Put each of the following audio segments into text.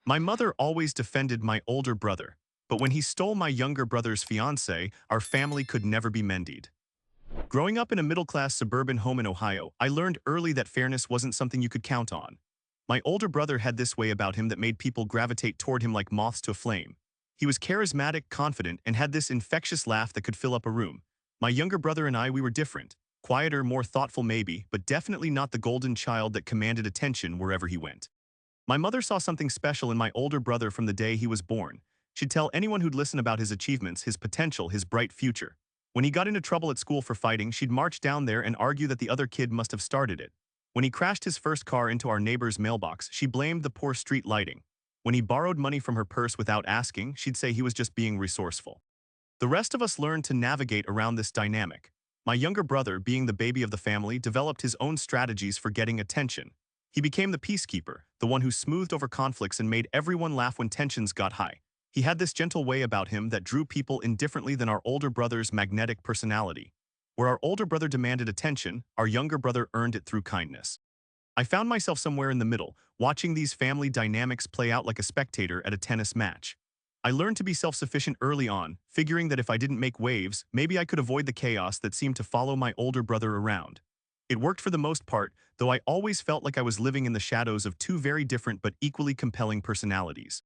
My mother always defended my older brother, but when he stole my younger brother's fiancée, our family could never be mended. Growing up in a middle-class suburban home in Ohio, I learned early that fairness wasn't something you could count on. My older brother had this way about him that made people gravitate toward him like moths to a flame. He was charismatic, confident, and had this infectious laugh that could fill up a room. My younger brother and I, we were different. Quieter, more thoughtful maybe, but definitely not the golden child that commanded attention wherever he went. My mother saw something special in my older brother from the day he was born. She'd tell anyone who'd listen about his achievements, his potential, his bright future. When he got into trouble at school for fighting, she'd march down there and argue that the other kid must have started it. When he crashed his first car into our neighbor's mailbox, she blamed the poor street lighting. When he borrowed money from her purse without asking, she'd say he was just being resourceful. The rest of us learned to navigate around this dynamic. My younger brother, being the baby of the family, developed his own strategies for getting attention. He became the peacekeeper, the one who smoothed over conflicts and made everyone laugh when tensions got high. He had this gentle way about him that drew people in differently than our older brother's magnetic personality. Where our older brother demanded attention, our younger brother earned it through kindness. I found myself somewhere in the middle, watching these family dynamics play out like a spectator at a tennis match. I learned to be self-sufficient early on, figuring that if I didn't make waves, maybe I could avoid the chaos that seemed to follow my older brother around. It worked for the most part, though I always felt like I was living in the shadows of two very different but equally compelling personalities.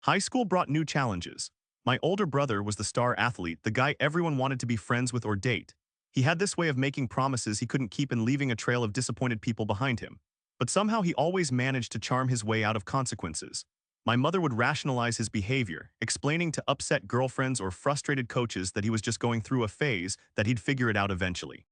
High school brought new challenges. My older brother was the star athlete, the guy everyone wanted to be friends with or date. He had this way of making promises he couldn't keep and leaving a trail of disappointed people behind him. But somehow he always managed to charm his way out of consequences. My mother would rationalize his behavior, explaining to upset girlfriends or frustrated coaches that he was just going through a phase, that he'd figure it out eventually.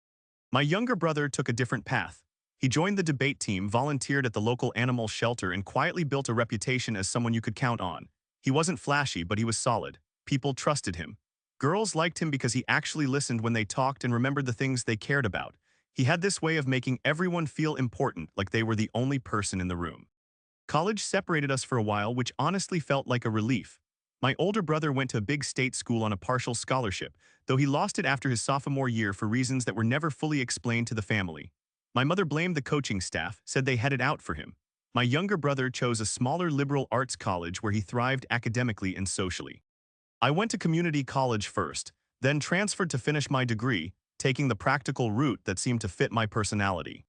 My younger brother took a different path. He joined the debate team, volunteered at the local animal shelter, and quietly built a reputation as someone you could count on. He wasn't flashy, but he was solid. People trusted him. Girls liked him because he actually listened when they talked and remembered the things they cared about. He had this way of making everyone feel important, like they were the only person in the room. College separated us for a while, which honestly felt like a relief. My older brother went to a big state school on a partial scholarship, though he lost it after his sophomore year for reasons that were never fully explained to the family. My mother blamed the coaching staff, said they had it out for him. My younger brother chose a smaller liberal arts college where he thrived academically and socially. I went to community college first, then transferred to finish my degree, taking the practical route that seemed to fit my personality.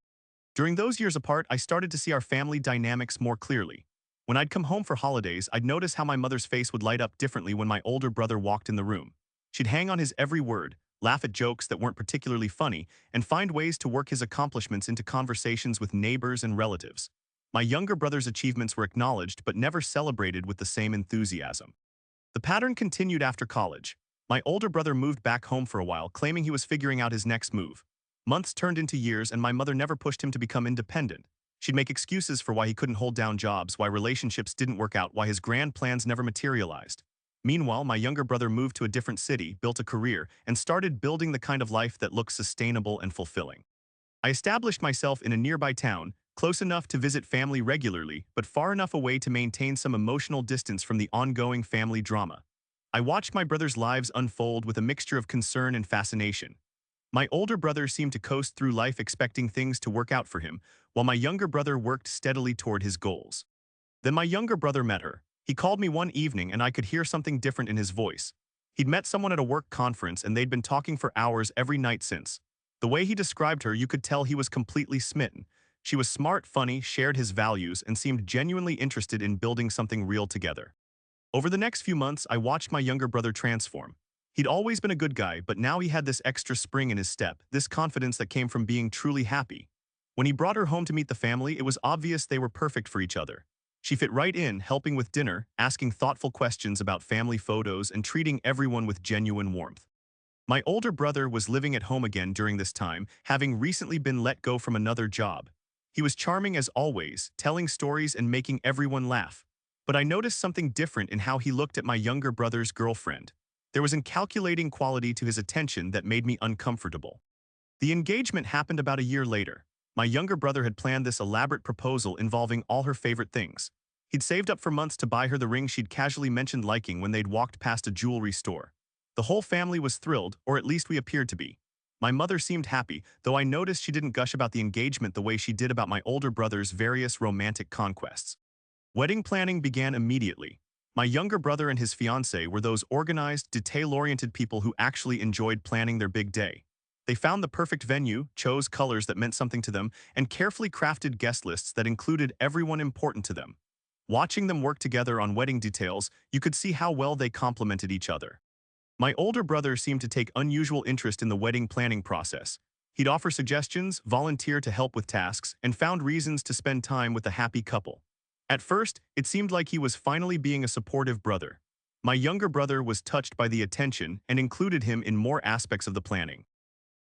During those years apart, I started to see our family dynamics more clearly. When I'd come home for holidays, I'd notice how my mother's face would light up differently when my older brother walked in the room. She'd hang on his every word, laugh at jokes that weren't particularly funny, and find ways to work his accomplishments into conversations with neighbors and relatives. My younger brother's achievements were acknowledged but never celebrated with the same enthusiasm. The pattern continued after college. My older brother moved back home for a while, claiming he was figuring out his next move. Months turned into years, and my mother never pushed him to become independent. She'd make excuses for why he couldn't hold down jobs, why relationships didn't work out, why his grand plans never materialized. Meanwhile, my younger brother moved to a different city, built a career, and started building the kind of life that looked sustainable and fulfilling. I established myself in a nearby town, close enough to visit family regularly, but far enough away to maintain some emotional distance from the ongoing family drama. I watched my brothers' lives unfold with a mixture of concern and fascination. My older brother seemed to coast through life expecting things to work out for him, while my younger brother worked steadily toward his goals. Then my younger brother met her. He called me one evening and I could hear something different in his voice. He'd met someone at a work conference and they'd been talking for hours every night since. The way he described her, you could tell he was completely smitten. She was smart, funny, shared his values, and seemed genuinely interested in building something real together. Over the next few months, I watched my younger brother transform. He'd always been a good guy, but now he had this extra spring in his step, this confidence that came from being truly happy. When he brought her home to meet the family, it was obvious they were perfect for each other. She fit right in, helping with dinner, asking thoughtful questions about family photos, and treating everyone with genuine warmth. My older brother was living at home again during this time, having recently been let go from another job. He was charming as always, telling stories and making everyone laugh. But I noticed something different in how he looked at my younger brother's girlfriend. There was an calculating quality to his attention that made me uncomfortable. The engagement happened about a year later. My younger brother had planned this elaborate proposal involving all her favorite things. He'd saved up for months to buy her the ring she'd casually mentioned liking when they'd walked past a jewelry store. The whole family was thrilled, or at least we appeared to be. My mother seemed happy, though I noticed she didn't gush about the engagement the way she did about my older brother's various romantic conquests. Wedding planning began immediately. My younger brother and his fiancée were those organized, detail-oriented people who actually enjoyed planning their big day. They found the perfect venue, chose colors that meant something to them, and carefully crafted guest lists that included everyone important to them. Watching them work together on wedding details, you could see how well they complemented each other. My older brother seemed to take unusual interest in the wedding planning process. He'd offer suggestions, volunteer to help with tasks, and found reasons to spend time with the happy couple. At first, it seemed like he was finally being a supportive brother. My younger brother was touched by the attention and included him in more aspects of the planning.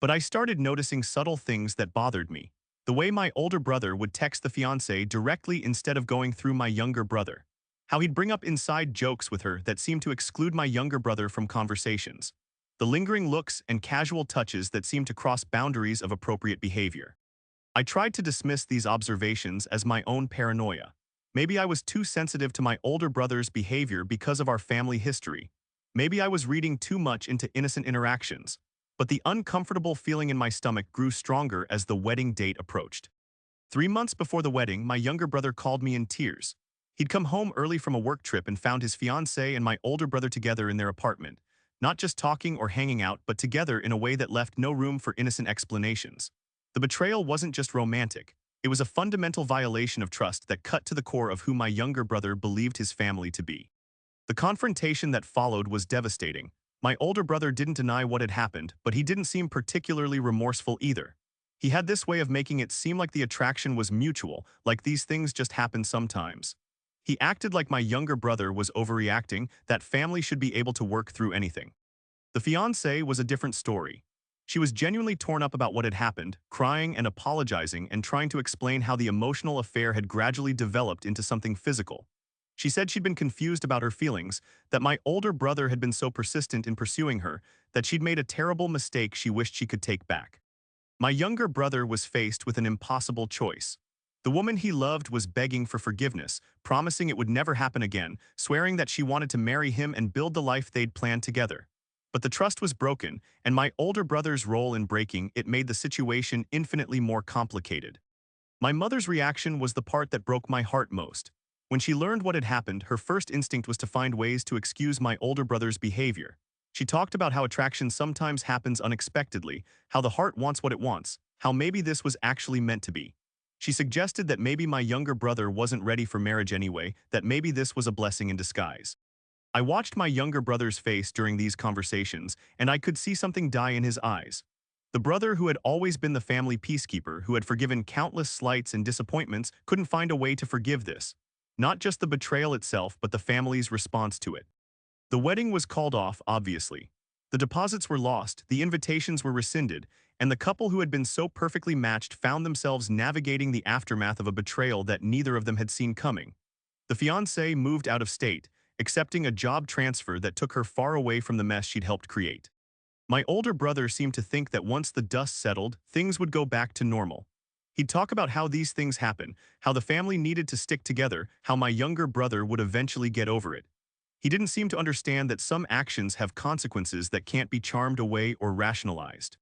But I started noticing subtle things that bothered me. The way my older brother would text the fiancée directly instead of going through my younger brother. How he'd bring up inside jokes with her that seemed to exclude my younger brother from conversations. The lingering looks and casual touches that seemed to cross boundaries of appropriate behavior. I tried to dismiss these observations as my own paranoia. Maybe I was too sensitive to my older brother's behavior because of our family history. Maybe I was reading too much into innocent interactions. But the uncomfortable feeling in my stomach grew stronger as the wedding date approached. 3 months before the wedding, my younger brother called me in tears. He'd come home early from a work trip and found his fiancée and my older brother together in their apartment, not just talking or hanging out, but together in a way that left no room for innocent explanations. The betrayal wasn't just romantic. It was a fundamental violation of trust that cut to the core of who my younger brother believed his family to be. The confrontation that followed was devastating. My older brother didn't deny what had happened, but he didn't seem particularly remorseful either. He had this way of making it seem like the attraction was mutual, like these things just happen sometimes. He acted like my younger brother was overreacting, that family should be able to work through anything. The fiancée was a different story. She was genuinely torn up about what had happened, crying and apologizing and trying to explain how the emotional affair had gradually developed into something physical. She said she'd been confused about her feelings, that my older brother had been so persistent in pursuing her, that she'd made a terrible mistake she wished she could take back. My younger brother was faced with an impossible choice. The woman he loved was begging for forgiveness, promising it would never happen again, swearing that she wanted to marry him and build the life they'd planned together. But the trust was broken, and my older brother's role in breaking it made the situation infinitely more complicated. My mother's reaction was the part that broke my heart most. When she learned what had happened, her first instinct was to find ways to excuse my older brother's behavior. She talked about how attraction sometimes happens unexpectedly, how the heart wants what it wants, how maybe this was actually meant to be. She suggested that maybe my younger brother wasn't ready for marriage anyway, that maybe this was a blessing in disguise. I watched my younger brother's face during these conversations, and I could see something die in his eyes. The brother who had always been the family peacekeeper, who had forgiven countless slights and disappointments, couldn't find a way to forgive this. Not just the betrayal itself, but the family's response to it. The wedding was called off, obviously. The deposits were lost, the invitations were rescinded, and the couple who had been so perfectly matched found themselves navigating the aftermath of a betrayal that neither of them had seen coming. The fiancée moved out of state, accepting a job transfer that took her far away from the mess she'd helped create. My older brother seemed to think that once the dust settled, things would go back to normal. He'd talk about how these things happen, how the family needed to stick together, how my younger brother would eventually get over it. He didn't seem to understand that some actions have consequences that can't be charmed away or rationalized.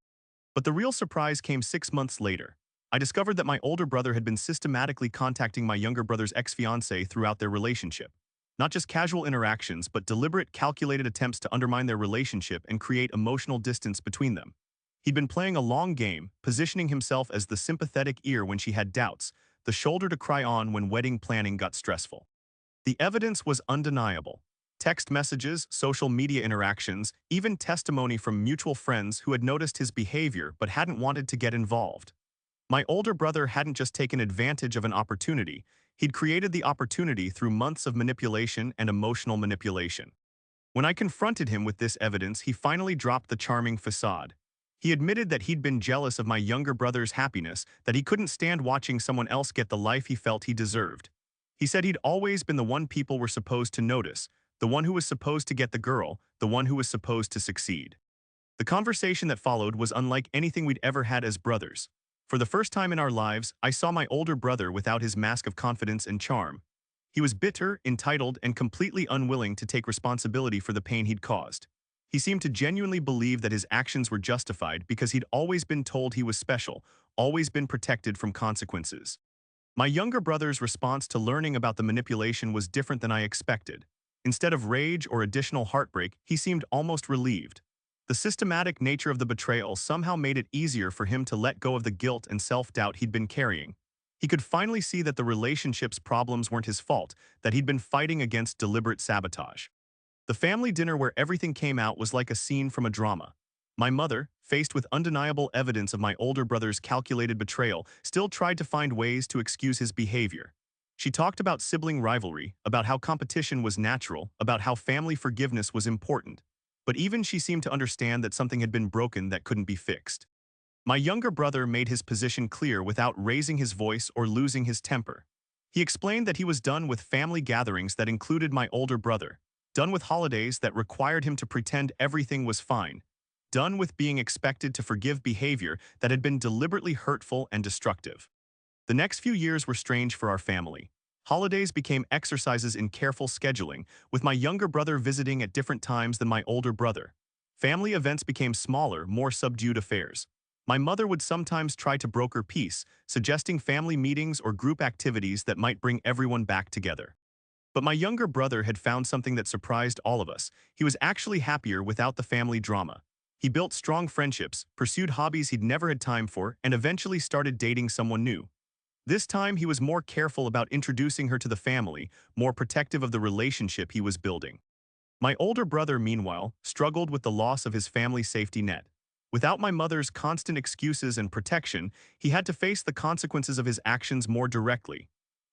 But the real surprise came 6 months later. I discovered that my older brother had been systematically contacting my younger brother's ex-fiancée throughout their relationship. Not just casual interactions, but deliberate, calculated attempts to undermine their relationship and create emotional distance between them. He'd been playing a long game, positioning himself as the sympathetic ear when she had doubts, the shoulder to cry on when wedding planning got stressful. The evidence was undeniable. Text messages, social media interactions, even testimony from mutual friends who had noticed his behavior but hadn't wanted to get involved. My older brother hadn't just taken advantage of an opportunity, he'd created the opportunity through months of manipulation and emotional manipulation. When I confronted him with this evidence, he finally dropped the charming facade. He admitted that he'd been jealous of my younger brother's happiness, that he couldn't stand watching someone else get the life he felt he deserved. He said he'd always been the one people were supposed to notice, the one who was supposed to get the girl, the one who was supposed to succeed. The conversation that followed was unlike anything we'd ever had as brothers. For the first time in our lives, I saw my older brother without his mask of confidence and charm. He was bitter, entitled, and completely unwilling to take responsibility for the pain he'd caused. He seemed to genuinely believe that his actions were justified because he'd always been told he was special, always been protected from consequences. My younger brother's response to learning about the manipulation was different than I expected. Instead of rage or additional heartbreak, he seemed almost relieved. The systematic nature of the betrayal somehow made it easier for him to let go of the guilt and self-doubt he'd been carrying. He could finally see that the relationship's problems weren't his fault, that he'd been fighting against deliberate sabotage. The family dinner where everything came out was like a scene from a drama. My mother, faced with undeniable evidence of my older brother's calculated betrayal, still tried to find ways to excuse his behavior. She talked about sibling rivalry, about how competition was natural, about how family forgiveness was important. But even she seemed to understand that something had been broken that couldn't be fixed. My younger brother made his position clear without raising his voice or losing his temper. He explained that he was done with family gatherings that included my older brother, done with holidays that required him to pretend everything was fine, done with being expected to forgive behavior that had been deliberately hurtful and destructive. The next few years were strange for our family. Holidays became exercises in careful scheduling, with my younger brother visiting at different times than my older brother. Family events became smaller, more subdued affairs. My mother would sometimes try to broker peace, suggesting family meetings or group activities that might bring everyone back together. But my younger brother had found something that surprised all of us. He was actually happier without the family drama. He built strong friendships, pursued hobbies he'd never had time for, and eventually started dating someone new. This time, he was more careful about introducing her to the family, more protective of the relationship he was building. My older brother, meanwhile, struggled with the loss of his family safety net. Without my mother's constant excuses and protection, he had to face the consequences of his actions more directly.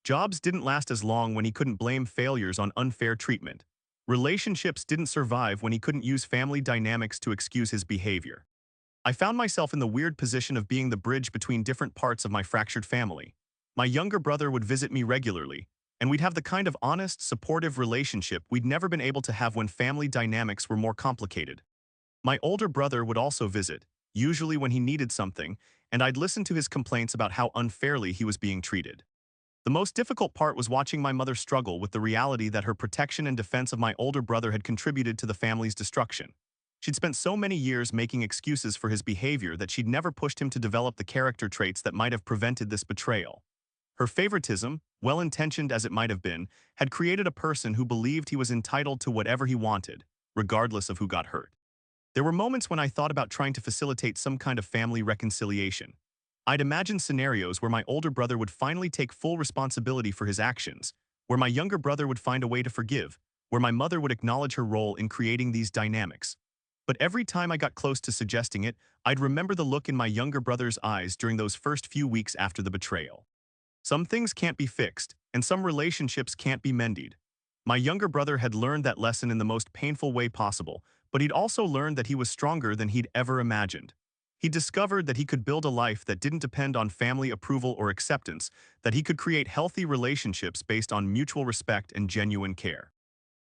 Jobs didn't last as long when he couldn't blame failures on unfair treatment. Relationships didn't survive when he couldn't use family dynamics to excuse his behavior. I found myself in the weird position of being the bridge between different parts of my fractured family. My younger brother would visit me regularly, and we'd have the kind of honest, supportive relationship we'd never been able to have when family dynamics were more complicated. My older brother would also visit, usually when he needed something, and I'd listen to his complaints about how unfairly he was being treated. The most difficult part was watching my mother struggle with the reality that her protection and defense of my older brother had contributed to the family's destruction. She'd spent so many years making excuses for his behavior that she'd never pushed him to develop the character traits that might have prevented this betrayal. Her favoritism, well-intentioned as it might have been, had created a person who believed he was entitled to whatever he wanted, regardless of who got hurt. There were moments when I thought about trying to facilitate some kind of family reconciliation. I'd imagine scenarios where my older brother would finally take full responsibility for his actions, where my younger brother would find a way to forgive, where my mother would acknowledge her role in creating these dynamics. But every time I got close to suggesting it, I'd remember the look in my younger brother's eyes during those first few weeks after the betrayal. Some things can't be fixed, and some relationships can't be mended. My younger brother had learned that lesson in the most painful way possible, but he'd also learned that he was stronger than he'd ever imagined. He discovered that he could build a life that didn't depend on family approval or acceptance, that he could create healthy relationships based on mutual respect and genuine care.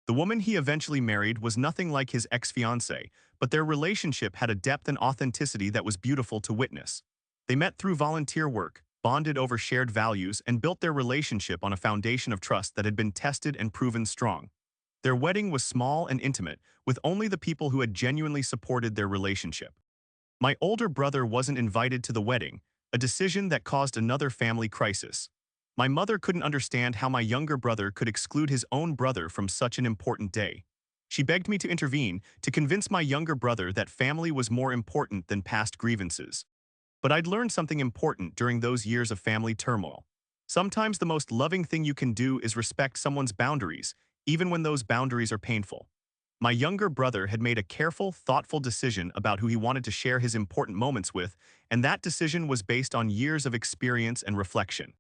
The woman he eventually married was nothing like his ex-fiancée, but their relationship had a depth and authenticity that was beautiful to witness. They met through volunteer work, bonded over shared values, and built their relationship on a foundation of trust that had been tested and proven strong. Their wedding was small and intimate, with only the people who had genuinely supported their relationship. My older brother wasn't invited to the wedding, a decision that caused another family crisis. My mother couldn't understand how my younger brother could exclude his own brother from such an important day. She begged me to intervene, to convince my younger brother that family was more important than past grievances. But I'd learned something important during those years of family turmoil. Sometimes the most loving thing you can do is respect someone's boundaries, even when those boundaries are painful. My younger brother had made a careful, thoughtful decision about who he wanted to share his important moments with, and that decision was based on years of experience and reflection.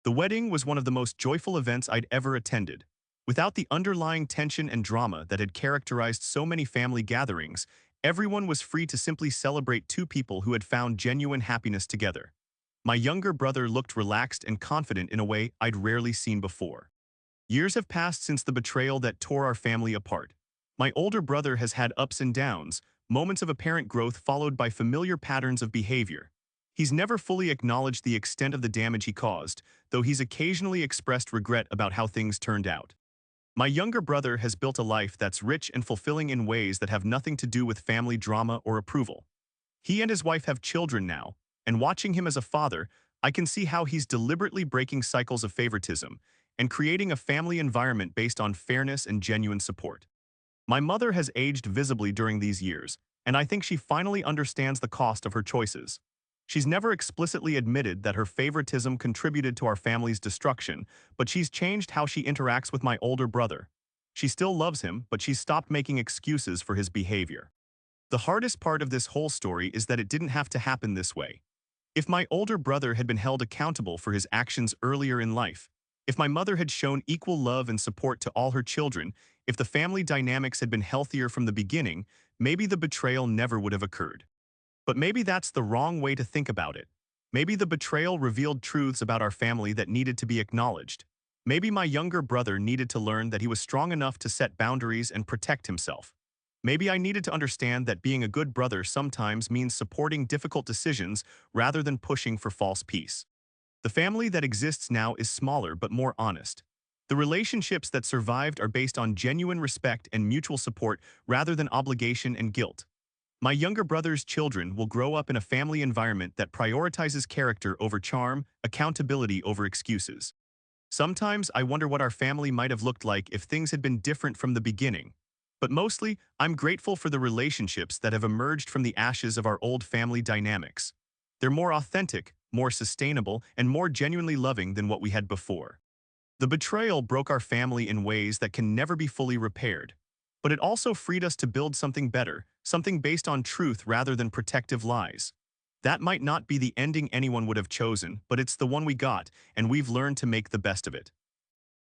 The wedding was one of the most joyful events I'd ever attended. Without the underlying tension and drama that had characterized so many family gatherings, everyone was free to simply celebrate two people who had found genuine happiness together. My younger brother looked relaxed and confident in a way I'd rarely seen before. Years have passed since the betrayal that tore our family apart. My older brother has had ups and downs, moments of apparent growth followed by familiar patterns of behavior. He's never fully acknowledged the extent of the damage he caused, though he's occasionally expressed regret about how things turned out. My younger brother has built a life that's rich and fulfilling in ways that have nothing to do with family drama or approval. He and his wife have children now, and watching him as a father, I can see how he's deliberately breaking cycles of favoritism and creating a family environment based on fairness and genuine support. My mother has aged visibly during these years, and I think she finally understands the cost of her choices. She's never explicitly admitted that her favoritism contributed to our family's destruction, but she's changed how she interacts with my older brother. She still loves him, but she's stopped making excuses for his behavior. The hardest part of this whole story is that it didn't have to happen this way. If my older brother had been held accountable for his actions earlier in life, if my mother had shown equal love and support to all her children, if the family dynamics had been healthier from the beginning, maybe the betrayal never would have occurred. But maybe that's the wrong way to think about it. Maybe the betrayal revealed truths about our family that needed to be acknowledged. Maybe my younger brother needed to learn that he was strong enough to set boundaries and protect himself. Maybe I needed to understand that being a good brother sometimes means supporting difficult decisions rather than pushing for false peace. The family that exists now is smaller but more honest. The relationships that survived are based on genuine respect and mutual support rather than obligation and guilt. My younger brother's children will grow up in a family environment that prioritizes character over charm, accountability over excuses. Sometimes I wonder what our family might have looked like if things had been different from the beginning. But mostly, I'm grateful for the relationships that have emerged from the ashes of our old family dynamics. They're more authentic, more sustainable, and more genuinely loving than what we had before. The betrayal broke our family in ways that can never be fully repaired. But it also freed us to build something better, something based on truth rather than protective lies. That might not be the ending anyone would have chosen, but it's the one we got, and we've learned to make the best of it.